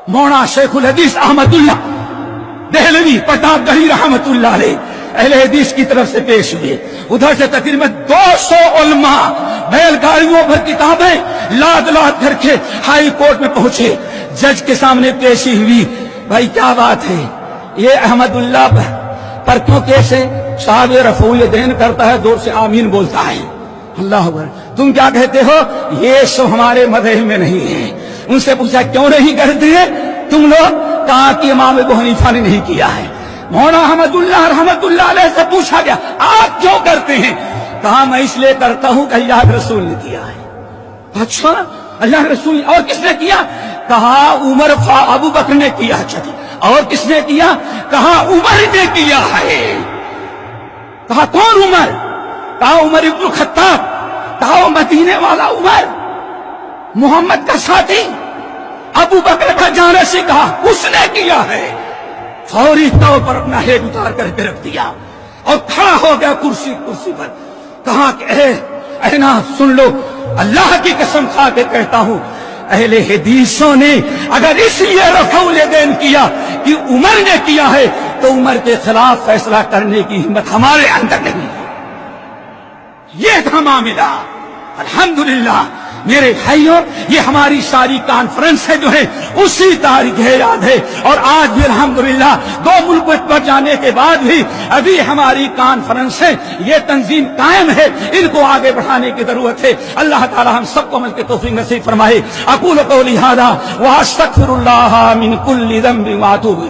مولانا شیخ الحدیث احمد اللہ دہلوی پٹاخ گڑھی رحمت اللہ علیہ اہل حدیث کی طرف سے پیش ہوئے. ادھر سے تقریباً 200 علماء بیل گاڑیوں پر کتابیں لاد لاد کر کے ہائی کورٹ میں پہنچے. جج کے سامنے پیشی ہوئی. بھائی کیا بات ہے, یہ احمد اللہ پر کیوں کیس ہے؟ صاحب رفع الیدین کرتا ہے, دور سے آمین بولتا ہے. اللہ اکبر. تم کیا کہتے ہو؟ یہ سب ہمارے مذہب میں نہیں ہے. ان سے پوچھا کیوں نہیں کرتے تم لوگ؟ کہا کہ امام ابو حنیفہ نے نہیں کیا ہے. مولانا احمد اللہ رحمت اللہ علیہ سے پوچھا گیا آپ کیوں کرتے ہیں؟ کہا میں اس لیے کرتا ہوں کہ اللہ کے رسول نے کیا ہے. اچھا اللہ کے رسول, اور کس نے کیا؟ کہا عمر ابو بکر نے کیا. اچھا اور کس نے کیا؟ کہا عمر نے کیا ہے. کہا کون عمر؟ کہا عمر ابن الخطاب. کہا وہ مدینے والا عمر, محمد کا ساتھی, ابو بکر کا جانشین. کہا اس نے کیا ہے. فوری طور پر اپنا ہیڈ اتار کر کے رکھ دیا اور کھڑا ہو گیا کرسی پر. کہا کہ اے ناس سن لو, اللہ کی قسم کھا کے کہتا ہوں اہل حدیثوں نے اگر اس لیے رفع الیدین کیا کہ عمر نے کیا ہے تو عمر کے خلاف فیصلہ کرنے کی ہمت ہمارے اندر نہیں ہے. یہ تھا معاملہ. الحمدللہ میرے بھائیوں, یہ ہماری ساری کانفرنس ہے جو ہے اسی تاریخ ہے یاد ہے. اور آج بھی الحمدللہ 2 ملکوں پر جانے کے بعد بھی ابھی ہماری کانفرنس ہے, یہ تنظیم قائم ہے. ان کو آگے بڑھانے کی ضرورت ہے. اللہ تعالی ہم سب کو عمل کی توفیق نصیب فرمائے. اقول قولی ھذا واستغفر اللہ من کل ذنب واتوب.